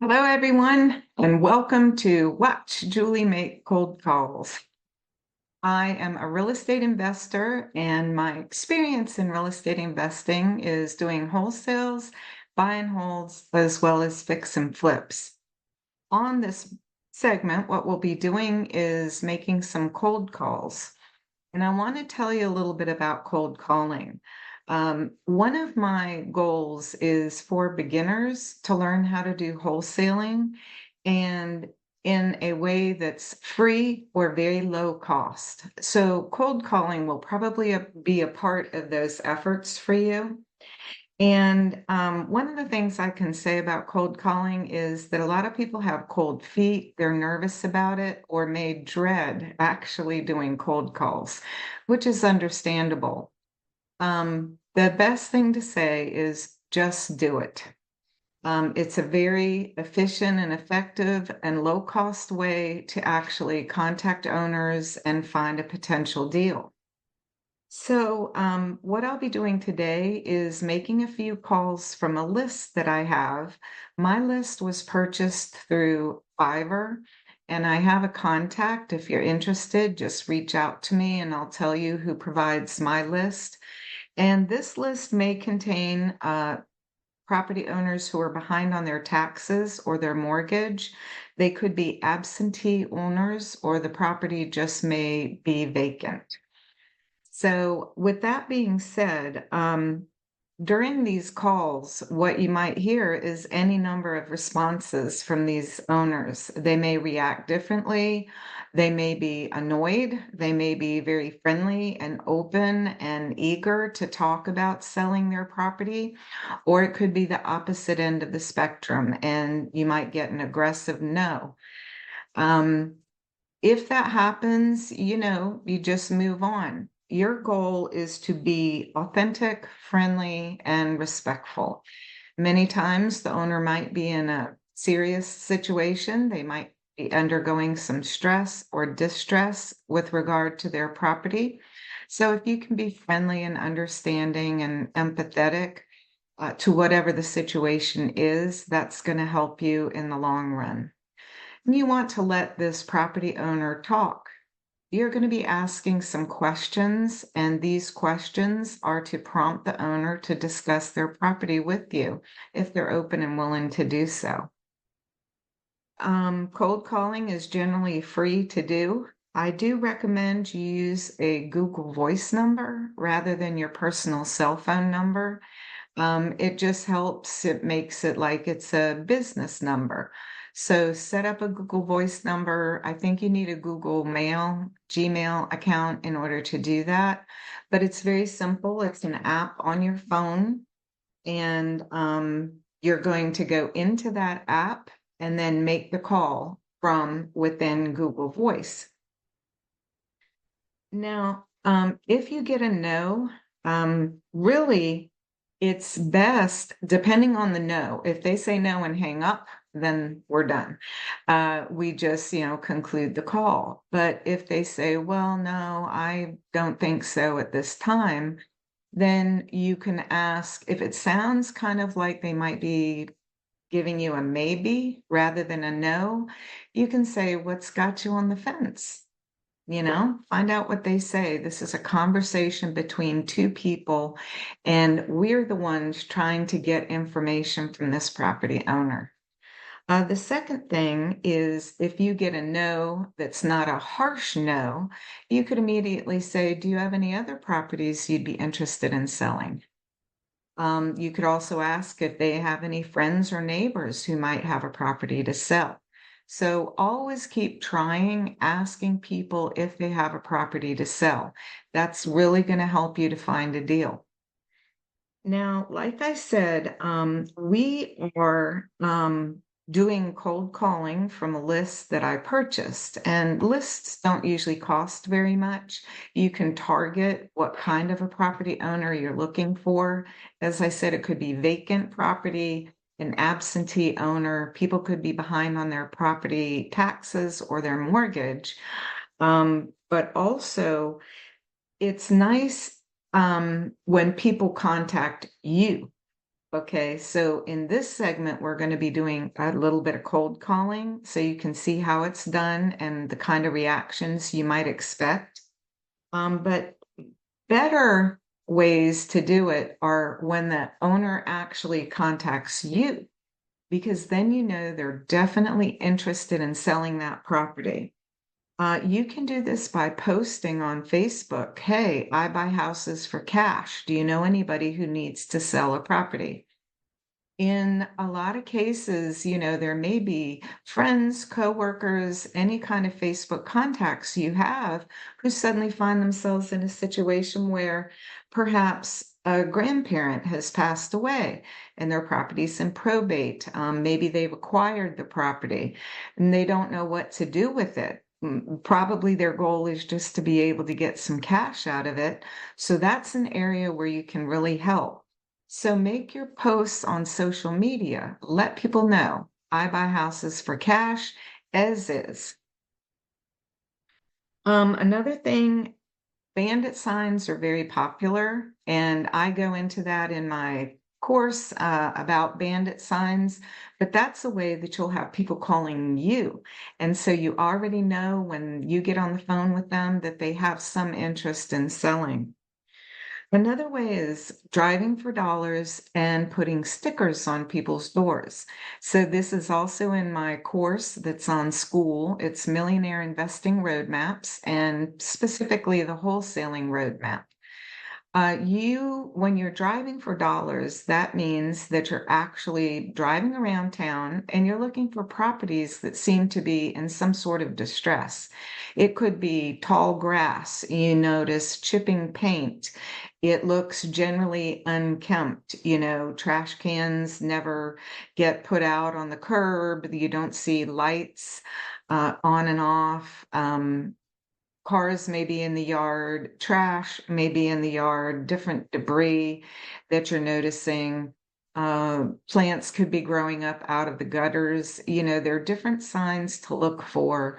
Hello, everyone, and welcome to Watch Julie Make Cold Calls. I am a real estate investor, and my experience in real estate investing is doing wholesales, buy and holds, as well as fix and flips. On this segment, what we'll be doing is making some cold calls. And I want to tell you a little bit about cold calling. One of my goals is for beginners to learn how to do wholesaling and in a way that's free or very low cost. So, cold calling will probably be a part of those efforts for you. And one of the things I can say about cold calling is that a lot of people have cold feet, they're nervous about it, or may dread actually doing cold calls, which is understandable. The best thing to say is just do it. It's a very efficient and effective and low cost way to actually contact owners and find a potential deal. So, what I'll be doing today is making a few calls from a list that I have. My list was purchased through Fiverr, and I have a contact. If you're interested, just reach out to me and I'll tell you who provides my list. And this list may contain property owners who are behind on their taxes or their mortgage. They could be absentee owners, or the property just may be vacant. So, with that being said, during these calls, what you might hear is any number of responses from these owners. They may react differently. They may be annoyed. They may be very friendly and open and eager to talk about selling their property, or it could be the opposite end of the spectrum, and you might get an aggressive no. Um, if that happens, you just move on. Your goal is to be authentic, friendly, and respectful. Many times the owner might be in a serious situation. They might be undergoing some stress or distress with regard to their property. So if you can be friendly and understanding and empathetic to whatever the situation is, that's going to help you in the long run. You want to let this property owner talk. You're going to be asking some questions, and these questions are to prompt the owner to discuss their property with you if they're open and willing to do so. Cold calling is generally free to do. I do recommend you use a Google Voice number rather than your personal cell phone number. It just helps. It makes it like it's a business number. So set up a Google Voice number. I think you need a Google Mail, Gmail account in order to do that. But it's very simple. It's an app on your phone, and you're going to go into that app and then make the call from within Google Voice. Now, if you get a no, really, it's best, depending on the no. If they say no and hang up, then we're done. We just, conclude the call. But if they say, well, no, I don't think so at this time, then you can ask if it sounds kind of like they might be giving you a maybe rather than a no, you can say, what's got you on the fence? Find out what they say. This is a conversation between two people, and we're the ones trying to get information from this property owner. The second thing is if you get a no that's not a harsh no, you could immediately say, do you have any other properties you'd be interested in selling? You could also ask if they have any friends or neighbors who might have a property to sell. So always keep trying, asking people if they have a property to sell. That's really going to help you to find a deal. Now, like I said, we are doing cold calling from a list that I purchased, and lists don't usually cost very much. You can target what kind of a property owner you're looking for. As I said, it could be vacant property, an absentee owner. People could be behind on their property taxes or their mortgage. But also, it's nice when people contact you Okay, so in this segment, we're going to be doing a little bit of cold calling so you can see how it's done and the kind of reactions you might expect. But better ways to do it are when the owner actually contacts you, because then you know they're definitely interested in selling that property. You can do this by posting on Facebook, "Hey, I buy houses for cash. Do you know anybody who needs to sell a property?" In a lot of cases, there may be friends, coworkers, any kind of Facebook contacts you have who suddenly find themselves in a situation where perhaps a grandparent has passed away and their property's in probate. Maybe they've acquired the property and they don't know what to do with it. Probably their goal is just to be able to get some cash out of it. So that's an area where you can really help. So make your posts on social media. Let people know I buy houses for cash as is. Another thing, bandit signs are very popular, and I go into that in my course about bandit signs, but that's a way that you'll have people calling you. And so you already know when you get on the phone with them that they have some interest in selling. Another way is driving for dollars and putting stickers on people's doors. So this is also in my course that's on school. It's Millionaire Investing Roadmaps and specifically the wholesaling roadmap. When you're driving for dollars, that means that you're actually driving around town and you're looking for properties that seem to be in some sort of distress. It could be tall grass, you notice chipping paint. It looks generally unkempt, trash cans never get put out on the curb. You don't see lights on and off. Cars may be in the yard, trash may be in the yard, different debris that you're noticing. Plants could be growing up out of the gutters. There are different signs to look for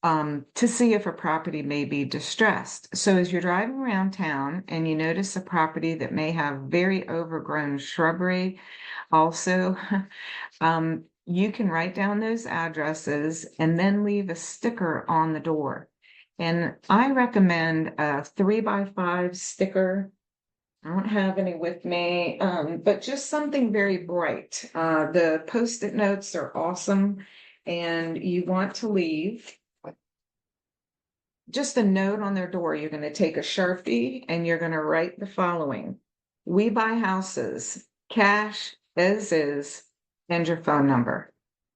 to see if a property may be distressed. So as you're driving around town and you notice a property that may have very overgrown shrubbery, also, you can write down those addresses and then leave a sticker on the door. And I recommend a 3x5 sticker. I don't have any with me, but just something very bright. The post-it notes are awesome, and you want to leave just a note on their door. You're going to take a Sharpie and you're going to write the following: "We buy houses, cash as is, and your phone number."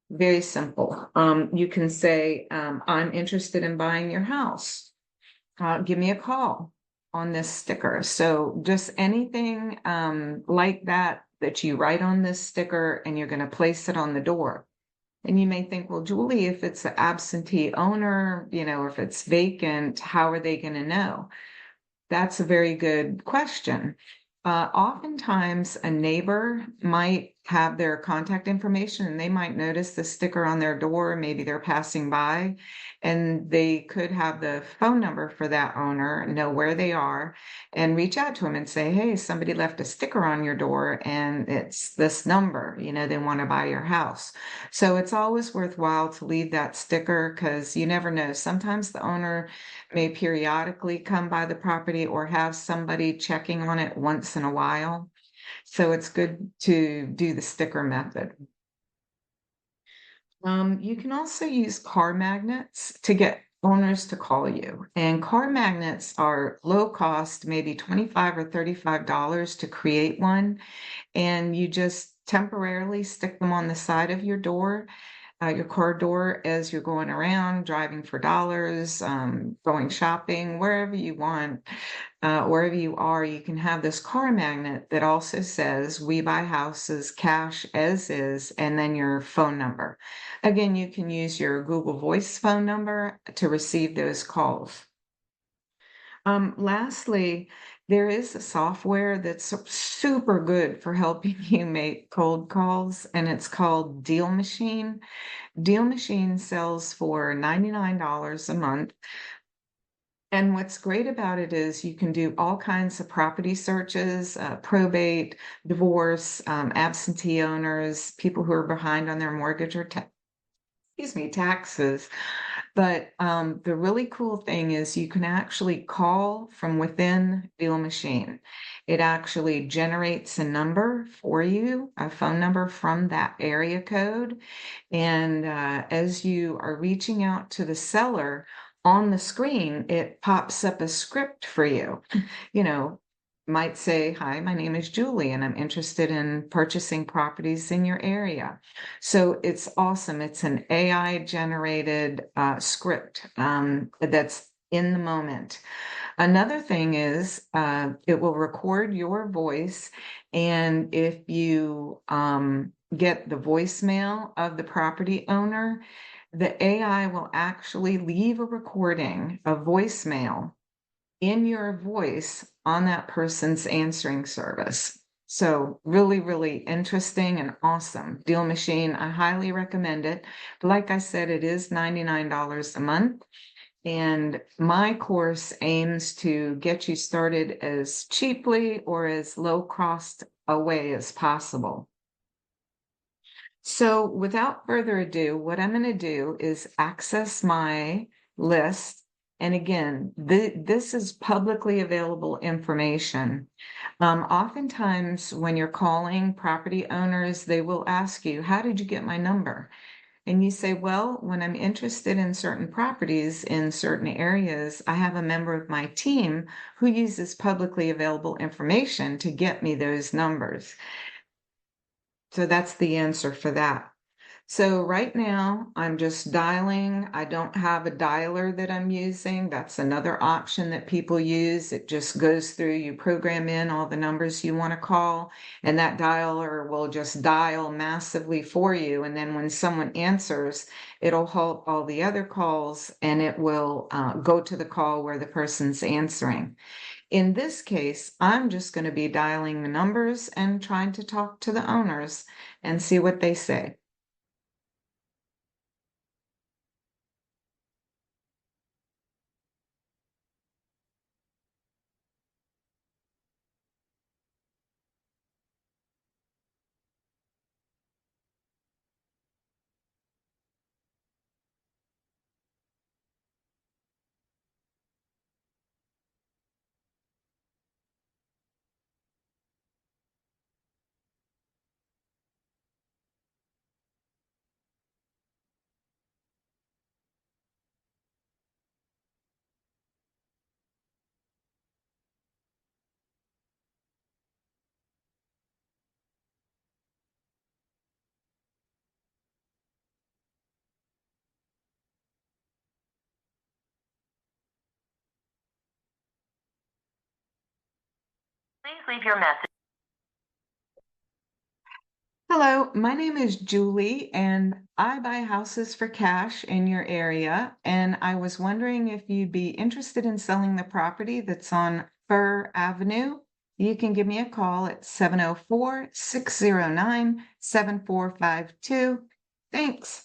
Very simple. You can say, "I'm interested in buying your house. Give me a call," on this sticker. So just anything like that that you write on this sticker and you're going to place it on the door. And you may think, well, Julie, if it's an absentee owner, or if it's vacant, how are they going to know? That's a very good question. Oftentimes, a neighbor might have their contact information and they might notice the sticker on their door. Maybe they're passing by and they could have the phone number for that owner, know where they are, and reach out to them and say, "Hey, somebody left a sticker on your door and it's this number, they want to buy your house." So it's always worthwhile to leave that sticker because you never know. Sometimes the owner may periodically come by the property or have somebody checking on it once in a while. So it's good to do the sticker method. You can also use car magnets to get owners to call you. And car magnets are low cost, maybe $25 or $35 to create one. And you just temporarily stick them on the side of your car door as you're going around, driving for dollars, going shopping, wherever you want, wherever you are, you can have this car magnet that also says, "We buy houses cash as is," and then your phone number. Again, you can use your Google Voice phone number to receive those calls. Lastly, there is a software that's super good for helping you make cold calls, and it's called Deal Machine. Deal Machine sells for $99 a month. And what's great about it is you can do all kinds of property searches, probate, divorce, absentee owners, people who are behind on their mortgage or excuse me, taxes. But the really cool thing is you can actually call from within Deal Machine. It actually generates a number for you, a phone number from that area code. And as you are reaching out to the seller on the screen, it pops up a script for you. You know, might say, "Hi, my name is Julie, and I'm interested in purchasing properties in your area." So it's awesome. It's an AI generated script that's in the moment. Another thing is it will record your voice, and if you get the voicemail of the property owner, the AI will actually leave a recording, a voicemail in your voice on that person's answering service. So really, really interesting and awesome. Deal Machine, I highly recommend it. But like I said, it is $99 a month. And my course aims to get you started as cheaply or as low cost a way as possible. So without further ado, what I'm going to do is access my list. And again, this is publicly available information. Oftentimes, when you're calling property owners, they will ask you, "How did you get my number?" And you say, "Well, when I'm interested in certain properties in certain areas, I have a member of my team who uses publicly available information to get me those numbers." So that's the answer for that. So right now, I'm just dialing. I don't have a dialer that I'm using. That's another option that people use. It just goes through, you program in all the numbers you want to call, and that dialer will just dial massively for you. And then when someone answers, it'll halt all the other calls and it will go to the call where the person's answering. In this case, I'm just going to be dialing the numbers and trying to talk to the owners and see what they say. Please leave your message. Hello, my name is Julie, and I buy houses for cash in your area. And I was wondering if you'd be interested in selling the property that's on Fir Avenue. You can give me a call at 704-609-7452. Thanks.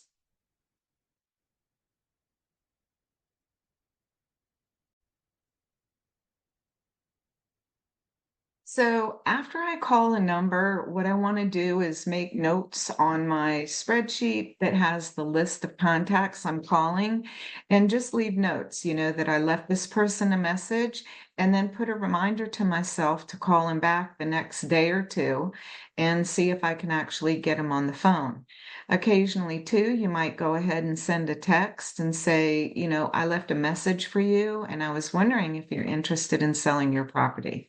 So after I call a number, what I want to do is make notes on my spreadsheet that has the list of contacts I'm calling and just leave notes, that I left this person a message and then put a reminder to myself to call him back the next day or two and see if I can actually get him on the phone. Occasionally, too, you might go ahead and send a text and say, "I left a message for you and I was wondering if you're interested in selling your property."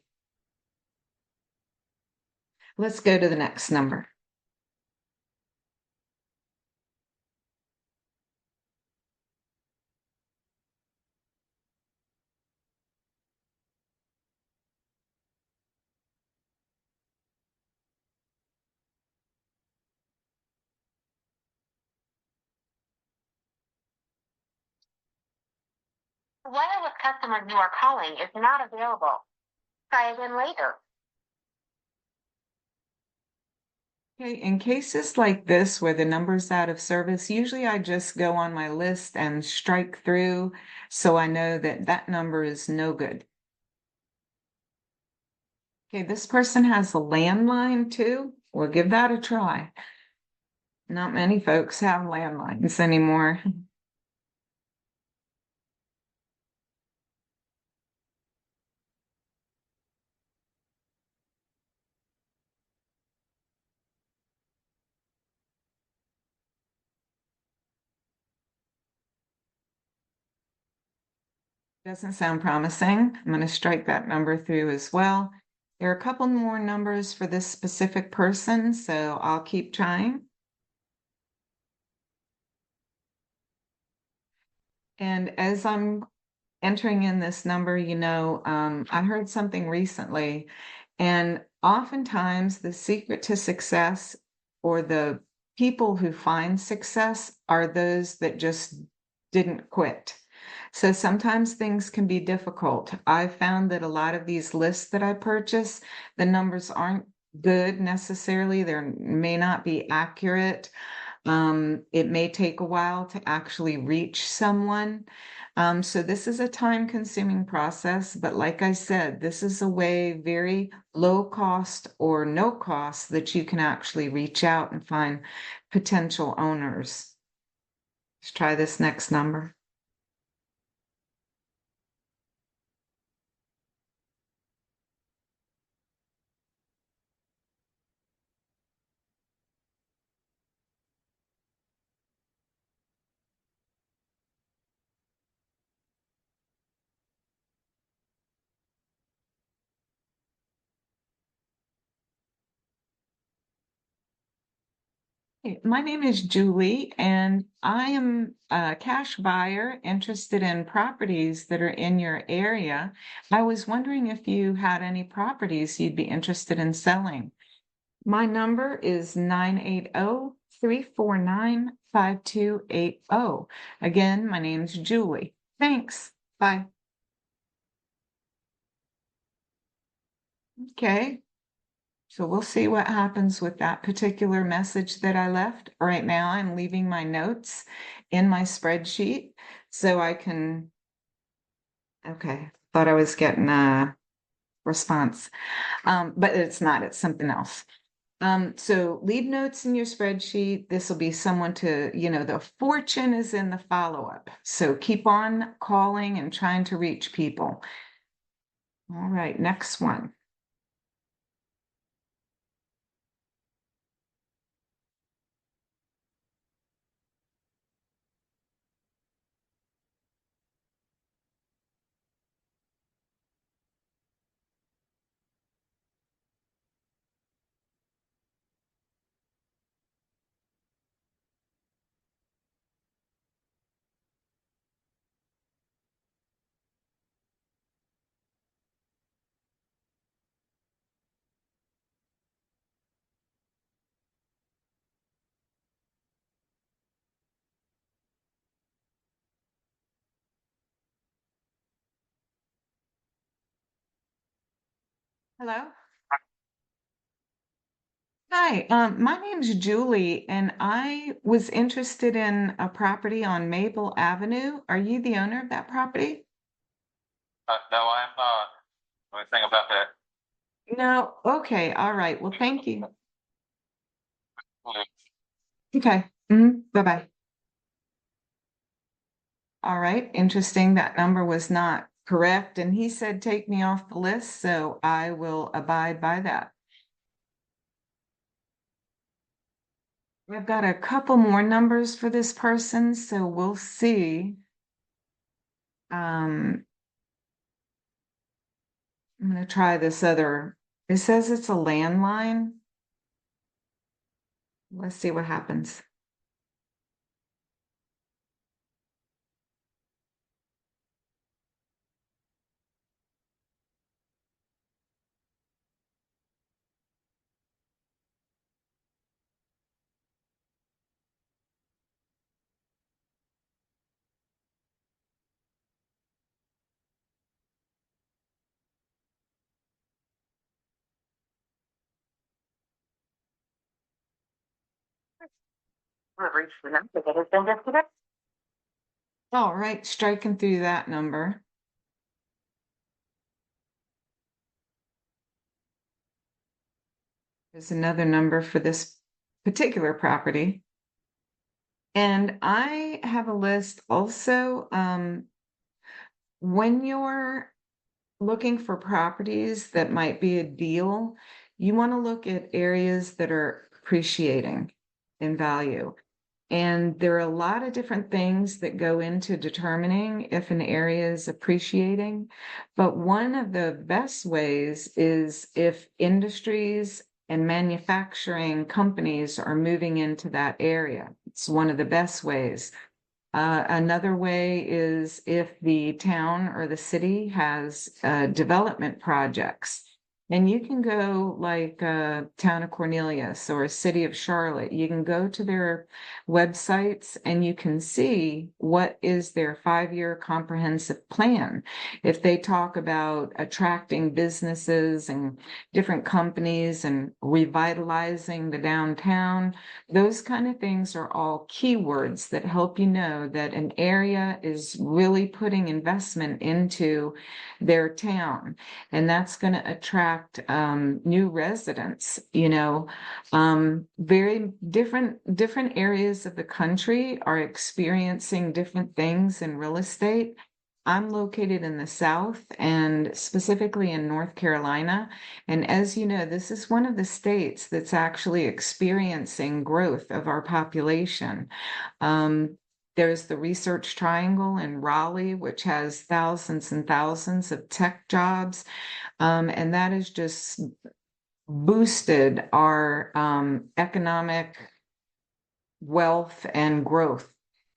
Let's go to the next number. The wireless customer you are calling is not available. Try again later. Okay, in cases like this where the number's out of service, usually I just go on my list and strike through so I know that that number is no good. Okay, this person has a landline too. We'll give that a try. Not many folks have landlines anymore. Doesn't sound promising. I'm going to strike that number through as well. There are a couple more numbers for this specific person, so I'll keep trying. And as I'm entering in this number, I heard something recently, and oftentimes the secret to success or the people who find success are those that just didn't quit. So sometimes things can be difficult. I found that a lot of these lists that I purchase, the numbers aren't good necessarily. They may not be accurate. It may take a while to actually reach someone. So this is a time-consuming process, but like I said, this is a way very low cost or no cost that you can actually reach out and find potential owners. Let's try this next number. Hey, my name is Julie, and I am a cash buyer interested in properties that are in your area. I was wondering if you had any properties you'd be interested in selling. My number is 980-349-5280. Again, my name's Julie. Thanks. Bye. Okay. So we'll see what happens with that particular message that I left. Right now, I'm leaving my notes in my spreadsheet so I can. Okay, thought I was getting a response, but it's not, it's something else. So leave notes in your spreadsheet. This will be someone the fortune is in the follow-up. So keep on calling and trying to reach people. All right, next one. Hello. Hi, my name's Julie, and I was interested in a property on Maple Avenue. Are you the owner of that property? No, I'm not. Anything about that? No. Okay. All right. Well, thank you. Mm. Okay. Bye-bye. All right. Interesting. That number was not correct, and he said take me off the list, so I will abide by that. I've got a couple more numbers for this person, so we'll see. Um, I'm going to try this other. It says it's a landline. Let's see what happens. have reached the number that has been disconnected. All right, striking through that number. There's another number for this particular property. And I have a list also, when you're looking for properties that might be a deal, you want to look at areas that are appreciating in value. And there are a lot of different things that go into determining if an area is appreciating. But one of the best ways is if industries and manufacturing companies are moving into that area. It's one of the best ways. Another way is if the town or the city has development projects. And you can go like Town of Cornelius or City of Charlotte. You can go to their websites and you can see what is their 5-year comprehensive plan. If they talk about attracting businesses and different companies and revitalizing the downtown, those kind of things are all keywords that help you know that an area is really putting investment into their town. And that's going to attract new residents, very different areas of the country are experiencing different things in real estate. I'm located in the South and specifically in North Carolina. And as you know, this is one of the states that's actually experiencing growth of our population. There's the Research Triangle in Raleigh, which has thousands and thousands of tech jobs. And that has just boosted our economic wealth and growth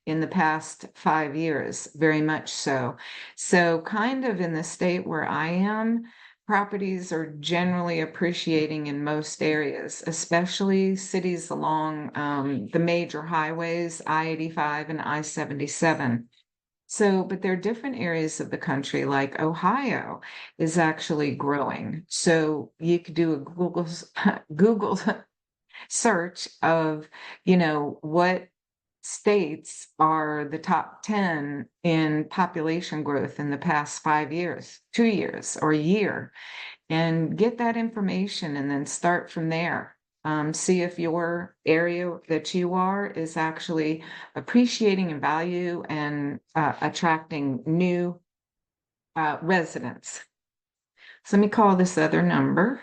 in the past 5 years, very much so. So kind of in the state where I am, properties are generally appreciating in most areas, especially cities along the major highways, I-85 and I-77. So, but there are different areas of the country, like Ohio is actually growing. So you could do a Google search of, what states are the top 10 in population growth in the past 5 years, 2 years, or a year, and get that information and then start from there. See if your area that you are is actually appreciating in value and attracting new residents. So let me call this other number.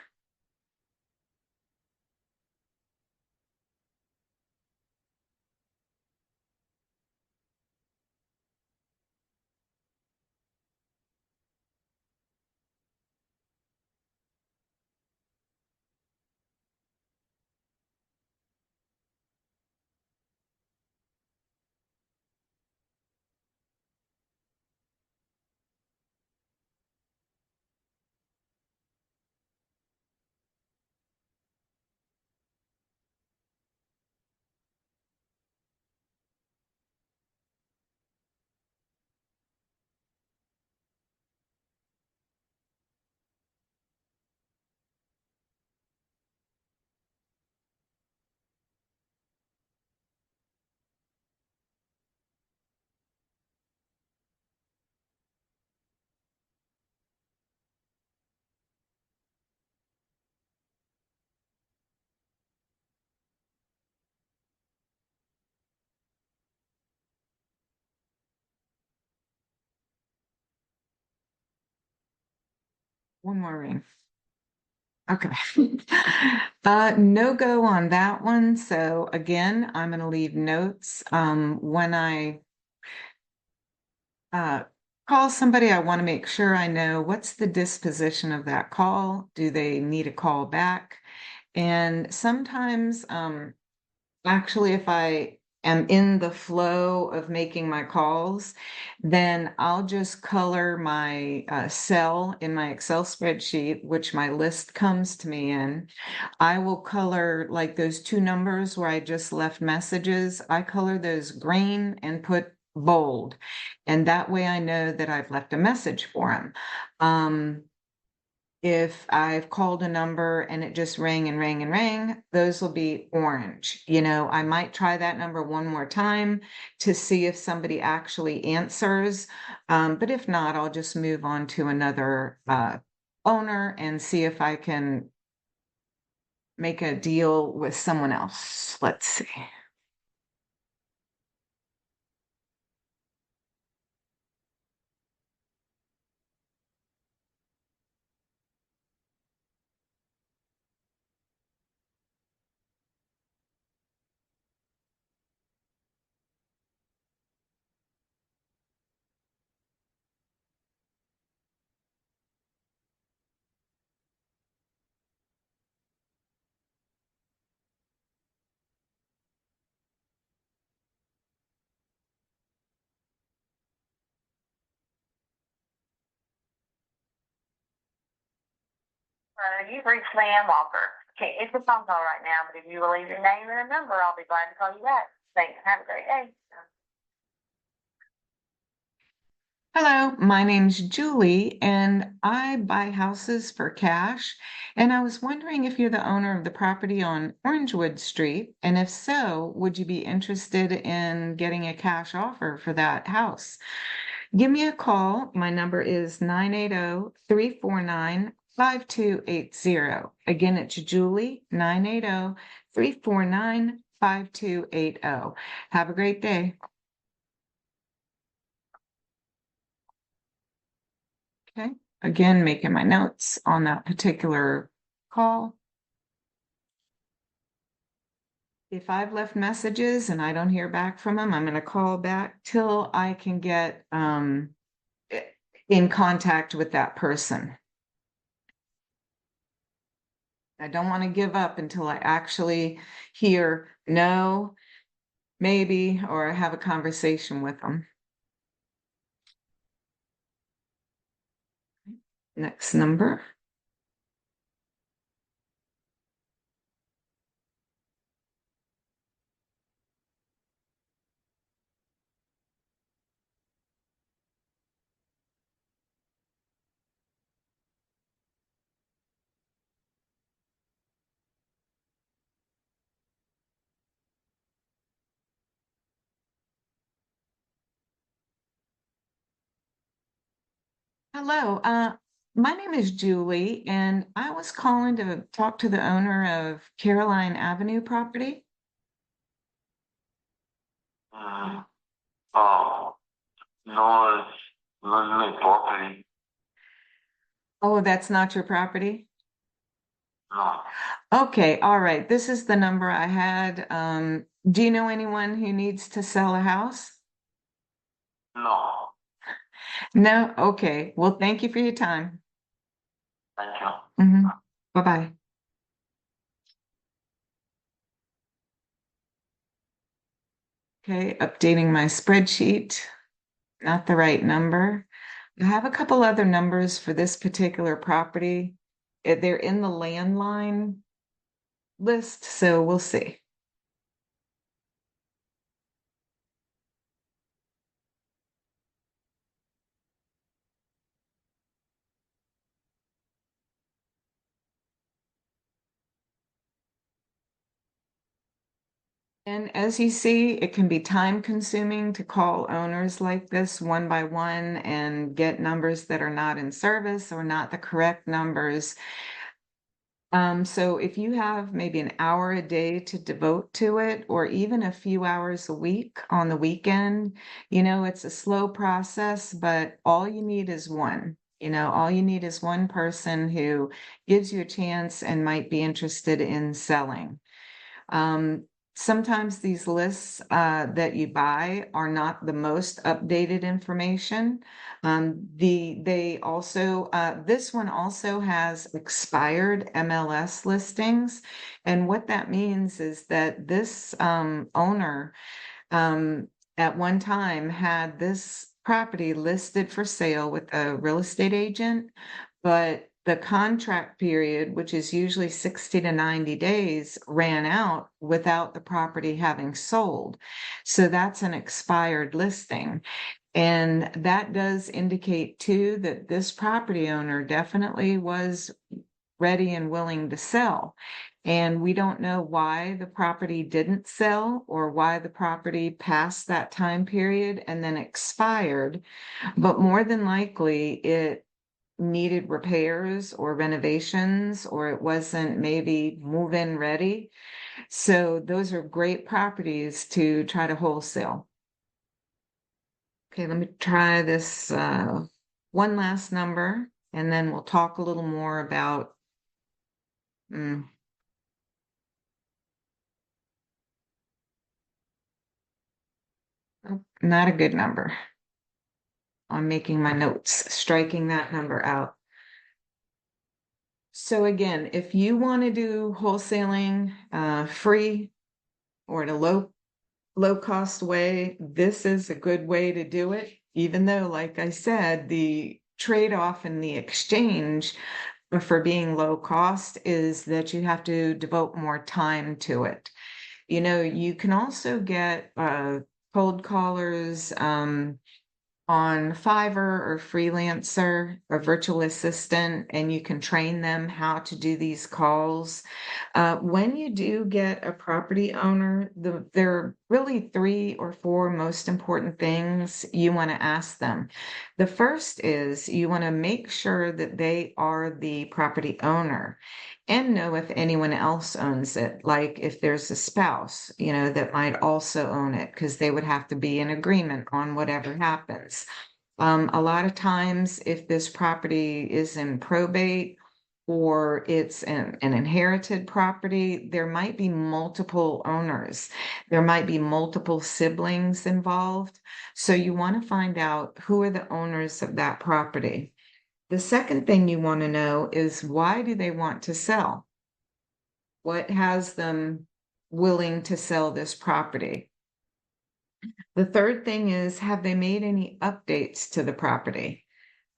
One more ring. Okay. No go on that one. So again, I'm going to leave notes. When I call somebody, I want to make sure I know what's the disposition of that call. Do they need a call back? And sometimes, actually, if I am in the flow of making my calls, then I'll just color my cell in my Excel spreadsheet, which my list comes to me in. I will color like those 2 numbers where I just left messages. I color those green and put bold. And that way I know that I've left a message for them. If I've called a number and it just rang and rang and rang, those will be orange. I might try that number one more time to see if somebody actually answers. But if not, I'll just move on to another owner and see if I can make a deal with someone else. Let's see. You've reached Leanne Walker. Okay, it's a phone call right now, but if you will leave your name and a number, I'll be glad to call you back. Thanks. Have a great day. Hello, my name's Julie, and I buy houses for cash. And I was wondering if you're the owner of the property on Orangewood Street, and if so, would you be interested in getting a cash offer for that house? Give me a call. My number is 980-349-5280. Again, it's Julie, 980-349-5280. Have a great day. Okay, again, making my notes on that particular call. If I've left messages and I don't hear back from them, I'm going to call back till I can get in contact with that person. I don't want to give up until I actually hear no, maybe, or have a conversation with them. Next number. Hello, my name is Julie, and I was calling to talk to the owner of Caroline Avenue property. Mm, oh, no, it's not my property. Oh, that's not your property? No, Okay, all right. This is the number I had. Do you know anyone who needs to sell a house? no, No? Okay. Well, thank you for your time. thank you. Bye-bye. Okay, updating my spreadsheet. Not the right number. I have a couple other numbers for this particular property. They're in the landline list, so we'll see. And as you see, it can be time consuming to call owners like this one by one and get numbers that are not in service or not the correct numbers. So if you have maybe an hour a day to devote to it, or even a few hours a week on the weekend, it's a slow process, but all you need is one. All you need is one person who gives you a chance and might be interested in selling. Sometimes these lists that you buy are not the most updated information. They also this one also has expired MLS listings, and what that means is that this owner at one time had this property listed for sale with a real estate agent, but the contract period, which is usually 60 to 90 days, ran out without the property having sold. So that's an expired listing. And that does indicate too that this property owner definitely was ready and willing to sell. And we don't know why the property didn't sell or why the property passed that time period and then expired. But more than likely, it needed repairs or renovations, or it wasn't maybe move-in ready. So those are great properties to try to wholesale. Okay, let me try this one last number, and then we'll talk a little more about not a good number. I'm making my notes, striking that number out. So again, if you want to do wholesaling free or in a low cost way, this is a good way to do it. Even though, like I said, the trade-off in the exchange for being low cost is that you have to devote more time to it. You know, you can also get cold callers on Fiverr or Freelancer or virtual assistant, and you can train them how to do these calls. When you do get a property owner, there are really 3 or 4 most important things you want to ask them. The first is you want to make sure that they are the property owner and know if anyone else owns it, like if there's a spouse, that might also own it, because they would have to be in agreement on whatever happens. A lot of times, if this property is in probate or it's an inherited property, there might be multiple owners. There might be multiple siblings involved. So you want to find out who are the owners of that property. The second thing you want to know is, why do they want to sell? What has them willing to sell this property? The third thing is, have they made any updates to the property?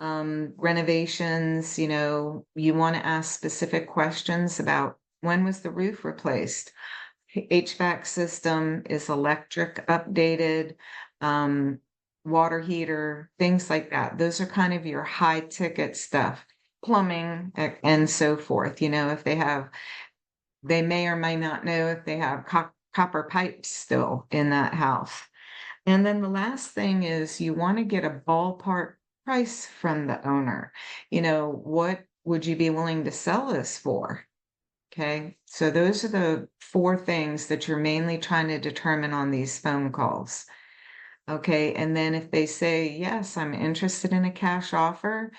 Renovations, you want to ask specific questions about, when was the roof replaced? HVAC system, is electric updated? Water heater, things like that. Those are kind of your high ticket stuff, plumbing and so forth. If they may or may not know if they have copper pipes still in that house. And then the last thing is, you want to get a ballpark price from the owner. What would you be willing to sell this for? Okay, so those are the 4 things that you're mainly trying to determine on these phone calls. Okay, and then if they say, yes, I'm interested in a cash offer,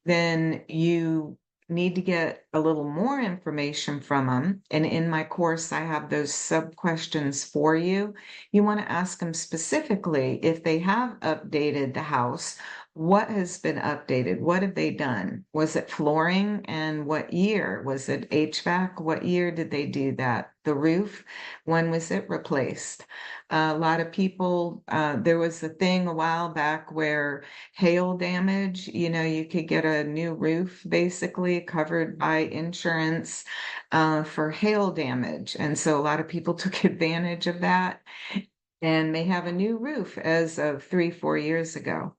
then you need to get a little more information from them. And in my course, I have those sub questions for you. You want to ask them specifically, if they have updated the house, what has been updated? What have they done? Was it flooring, and what year? Was it HVAC? What year did they do that? The roof, when was it replaced? A lot of people, there was a thing a while back where hail damage, you could get a new roof basically covered by insurance for hail damage. And so a lot of people took advantage of that and may have a new roof as of 3-4 years ago.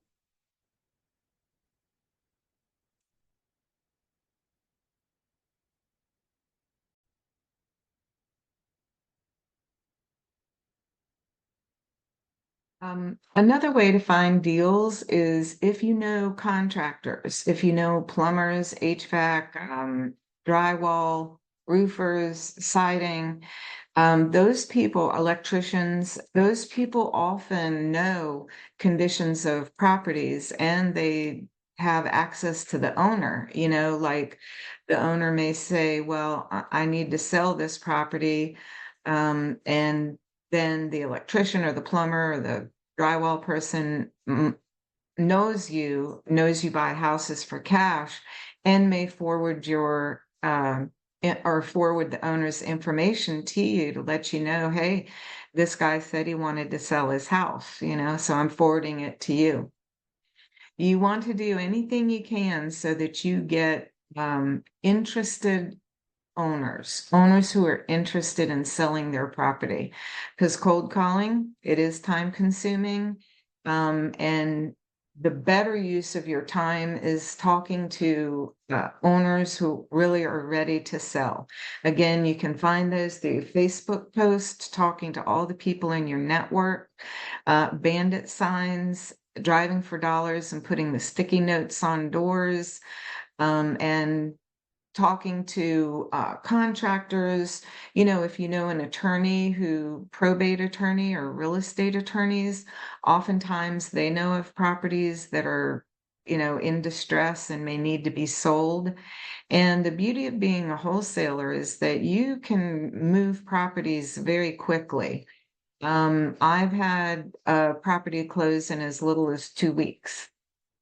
Another way to find deals is if you know contractors, if you know plumbers, HVAC, drywall, roofers, siding, those people, electricians, those people often know conditions of properties, and they have access to the owner. Like the owner may say, well, I need to sell this property. And then the electrician or the plumber or the drywall person knows you buy houses for cash, and may forward or forward the owner's information to you to let you know, hey, this guy said he wanted to sell his house, so I'm forwarding it to you. You want to do anything you can so that you get interested owners who are interested in selling their property, because cold calling, it is time consuming And the better use of your time is talking to owners who really are ready to sell. Again, you can find those through Facebook posts, talking to all the people in your network, bandit signs, driving for dollars and putting the sticky notes on doors, and talking to contractors. If you know an attorney probate attorney or real estate attorneys, oftentimes they know of properties that are, in distress and may need to be sold. And the beauty of being a wholesaler is that you can move properties very quickly. I've had a property close in as little as 2 weeks.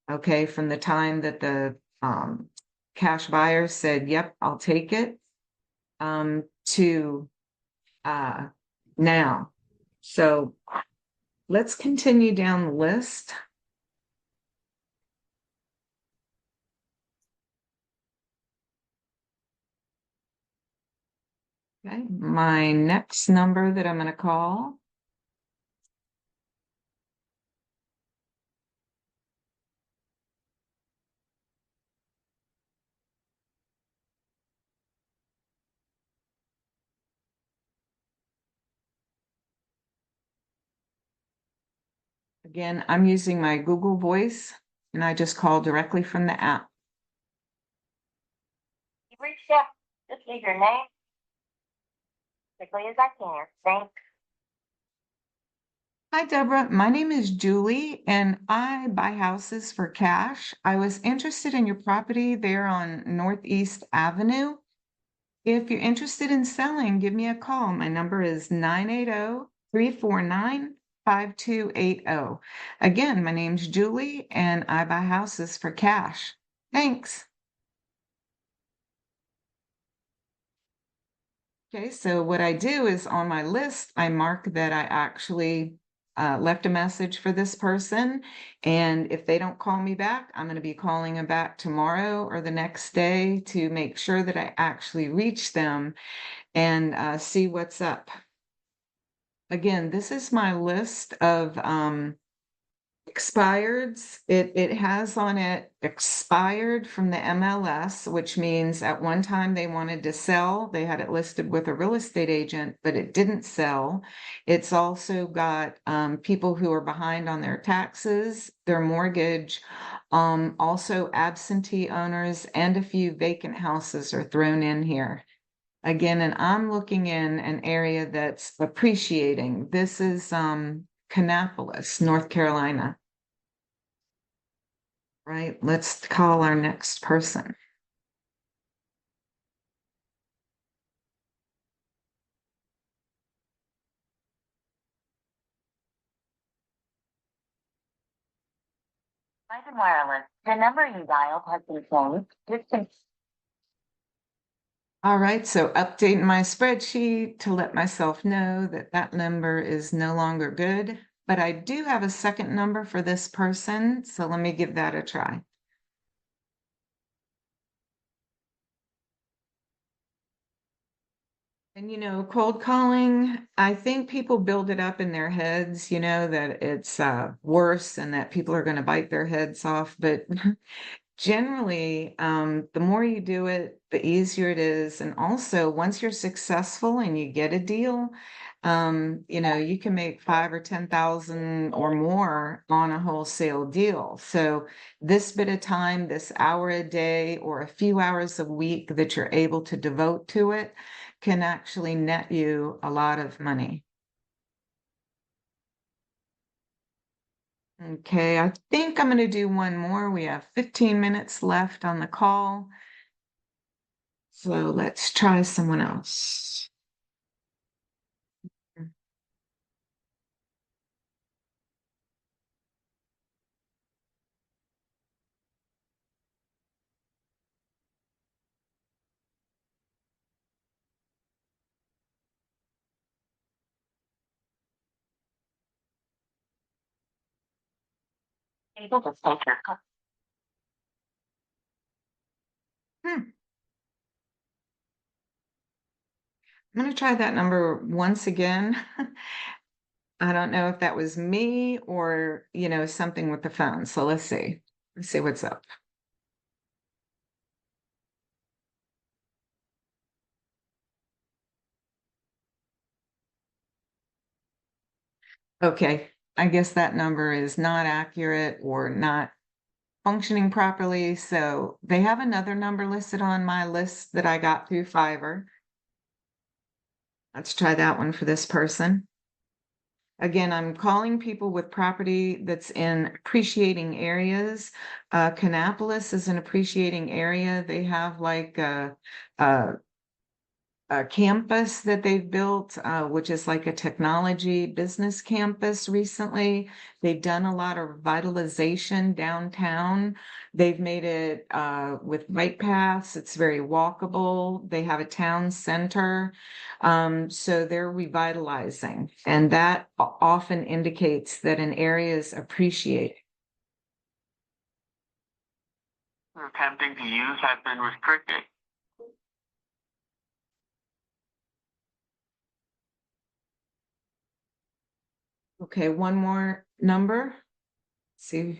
Okay, from the time that the cash buyer said, "Yep, I'll take it," to uh, now. So let's continue down the list. Okay, my next number that I'm going to call. Again, I'm using my Google Voice, and I just call directly from the app. You reached out, just leave your name as quickly as I can. Thanks. Hi, Deborah. My name is Julie, and I buy houses for cash. I was interested in your property there on Northeast Avenue. If you're interested in selling, give me a call. My number is 980-349-5280. Again, my name's Julie, and I buy houses for cash. Thanks. Okay, so what I do is on my list, I mark that I actually left a message for this person. And if they don't call me back, I'm going to be calling them back tomorrow or the next day to make sure that I actually reach them and see what's up. Again, this is my list of expireds. It has on it expired from the MLS, which means at one time they wanted to sell. They had it listed with a real estate agent, but it didn't sell. It's also got people who are behind on their taxes, their mortgage, also absentee owners, and a few vacant houses are thrown in here. Again, and I'm looking in an area that's appreciating. This is Kannapolis, North Carolina. Right, let's call our next person. United Wireless. The number you dialed has been changed. All right, so updating my spreadsheet to let myself know that that number is no longer good, but I do have a second number for this person, so let me give that a try. And cold calling, I think people build it up in their heads, that it's worse and that people are going to bite their heads off. But generally, the more you do it, the easier it is. And also, once you're successful and you get a deal, you can make 5 or 10,000 or more on a wholesale deal. So this bit of time, this hour a day or a few hours a week that you're able to devote to it can actually net you a lot of money. Okay, I think I'm going to do one more. We have 15 minutes left on the call. So let's try someone else. Able to take your call. I'm going to try that number once again. I don't know if that was me or, something with the phone. So let's see. Let's see what's up. Okay, I guess that number is not accurate or not functioning properly. So they have another number listed on my list that I got through Fiverr. Let's try that one for this person. Again, I'm calling people with property that's in appreciating areas. Kannapolis is an appreciating area. They have like a campus that they've built, which is like a technology business campus recently. They've done a lot of revitalization downtown. They've made it with bike paths. It's very walkable. They have a town center. So they're revitalizing, and that often indicates that an area is appreciated. Attempting to use has been restricted. Okay, one more number. See if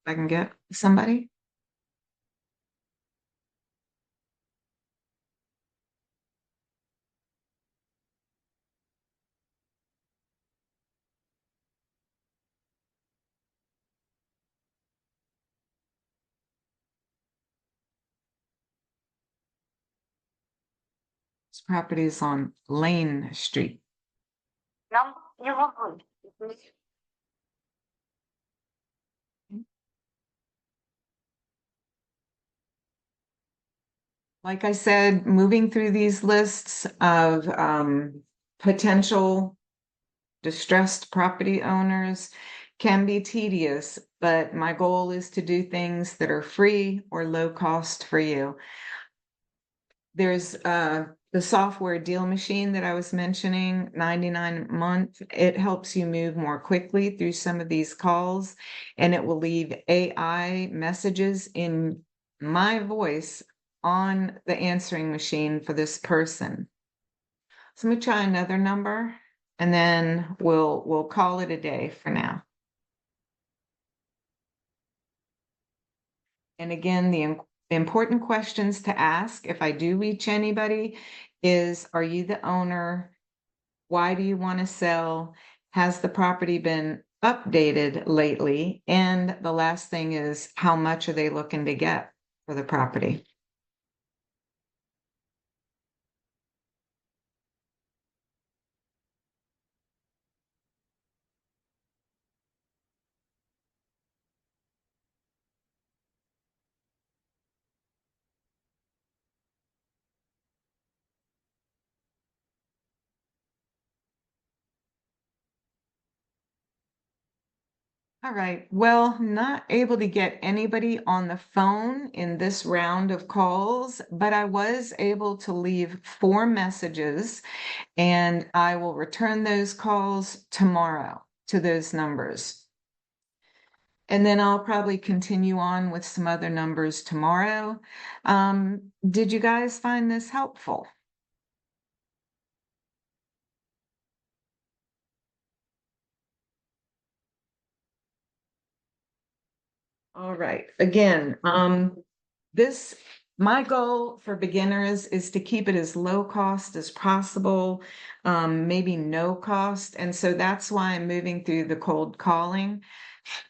I can get somebody. This property is on Lane Street. Number you have reached. Like I said, moving through these lists of potential distressed property owners can be tedious, but my goal is to do things that are free or low cost for you. There's the software Deal Machine that I was mentioning, 99 a month. It helps you move more quickly through some of these calls, and it will leave AI messages in my voice on the answering machine for this person. So let me try another number, and then we'll call it a day for now. And again, the important questions to ask if I do reach anybody is, are you the owner? Why do you want to sell? Has the property been updated lately? And the last thing is, how much are they looking to get for the property? All right. Well, not able to get anybody on the phone in this round of calls, but I was able to leave 4 messages, and I will return those calls tomorrow to those numbers. And then I'll probably continue on with some other numbers tomorrow. Did you guys find this helpful? All right. Again, my goal for beginners is to keep it as low cost as possible, maybe no cost. And so that's why I'm moving through the cold calling.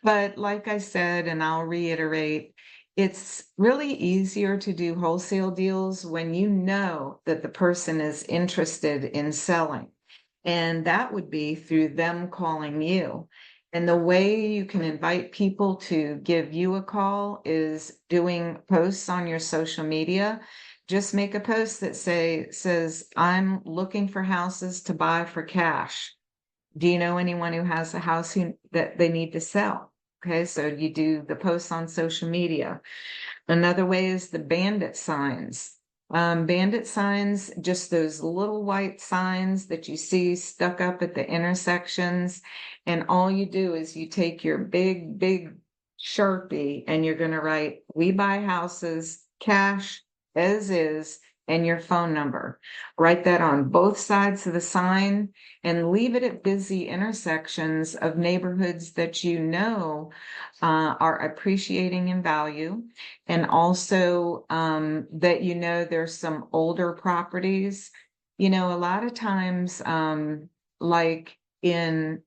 But like I said, and I'll reiterate, it's really easier to do wholesale deals when you know that the person is interested in selling. And that would be through them calling you. And the way you can invite people to give you a call is doing posts on your social media. Just make a post that says, I'm looking for houses to buy for cash. Do you know anyone who has a house that they need to sell? Okay, so you do the posts on social media. Another way is the bandit signs. Bandit signs, just those little white signs that you see stuck up at the intersections. And all you do is you take your big, big Sharpie and you're going to write, we buy houses cash as is and your phone number. Write that on both sides of the sign and leave it at busy intersections of neighborhoods that you know are appreciating in value. And also that you know there's some older properties. You know, a lot of times, like in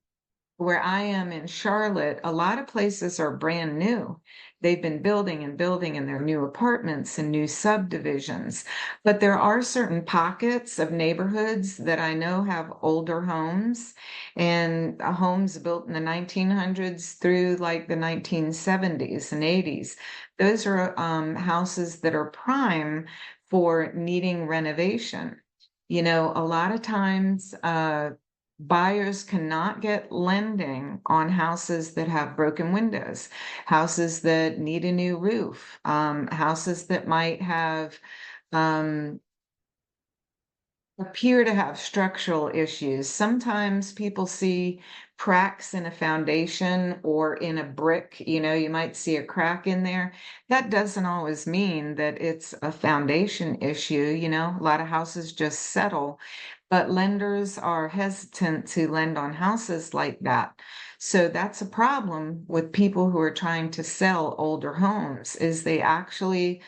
where I am in Charlotte, a lot of places are brand new. They've been building and building in their new apartments and new subdivisions. But there are certain pockets of neighborhoods that I know have older homes and homes built in the 1900s through like the 1970s and 80s. Those are houses that are prime for needing renovation. You know, a lot of times, buyers cannot get lending on houses that have broken windows, houses that need a new roof, houses that might have appear to have structural issues. Sometimes people see cracks in a foundation or in a brick. You know, you might see a crack in there. That doesn't always mean that it's a foundation issue. You know, a lot of houses just settle, but lenders are hesitant to lend on houses like that. So that's a problem with people who are trying to sell older homes, is they actually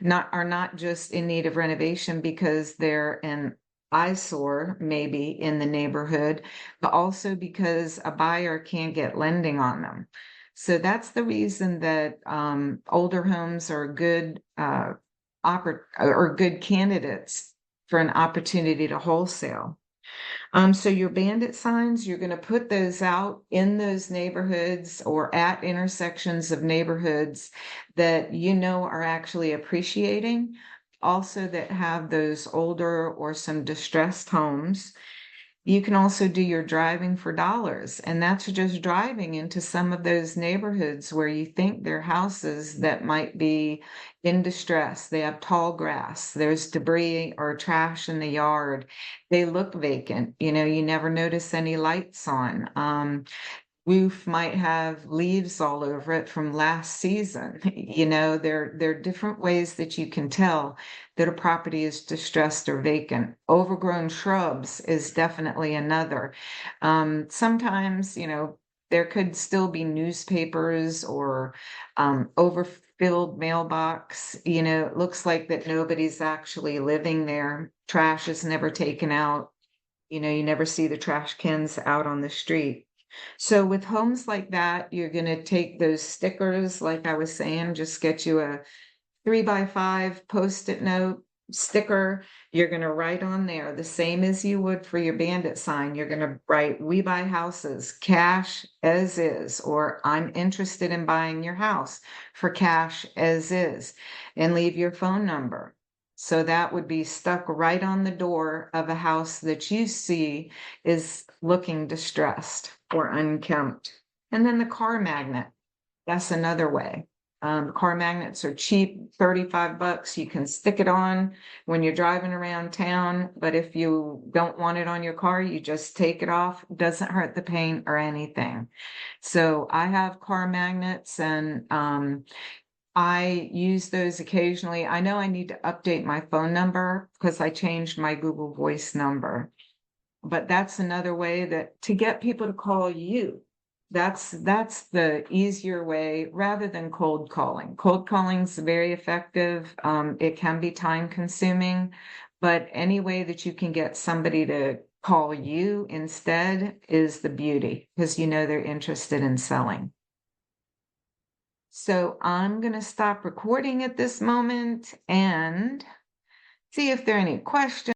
are not just in need of renovation because they're an eyesore maybe in the neighborhood, but also because a buyer can't get lending on them. So that's the reason that older homes are good or good candidates for an opportunity to wholesale. So your bandit signs, you're going to put those out in those neighborhoods or at intersections of neighborhoods that you know are actually appreciating, also that have those older or some distressed homes. You can also do your driving for dollars, and that's just driving into some of those neighborhoods where you think they're houses that might be in distress. They have tall grass, there's debris or trash in the yard, they look vacant. You know, you never notice any lights on. Roof might have leaves all over it from last season. You know, there are different ways that you can tell that a property is distressed or vacant. Overgrown shrubs is definitely another. Sometimes, you know, there could still be newspapers or overfilled mailbox. You know, it looks like that nobody's actually living there. Trash is never taken out. You know, you never see the trash cans out on the street. So with homes like that, you're going to take those stickers, like I was saying, just get you a 3x5 Post-it note sticker. You're going to write on there the same as you would for your bandit sign. You're going to write, "We buy houses, cash as is," or "I'm interested in buying your house for cash as is," and leave your phone number. So that would be stuck right on the door of a house that you see is looking distressed or unkempt. And then the car magnet, that's another way. Car magnets are cheap, $35. You can stick it on when you're driving around town, but if you don't want it on your car, you just take it off. It doesn't hurt the paint or anything. So I have car magnets, and I use those occasionally. I know I need to update my phone number because I changed my Google Voice number. But that's another way that to get people to call you. That's the easier way rather than cold calling. Cold calling is very effective. It can be time consuming, but any way that you can get somebody to call you instead is the beauty, because you know they're interested in selling. So I'm going to stop recording at this moment and see if there are any questions.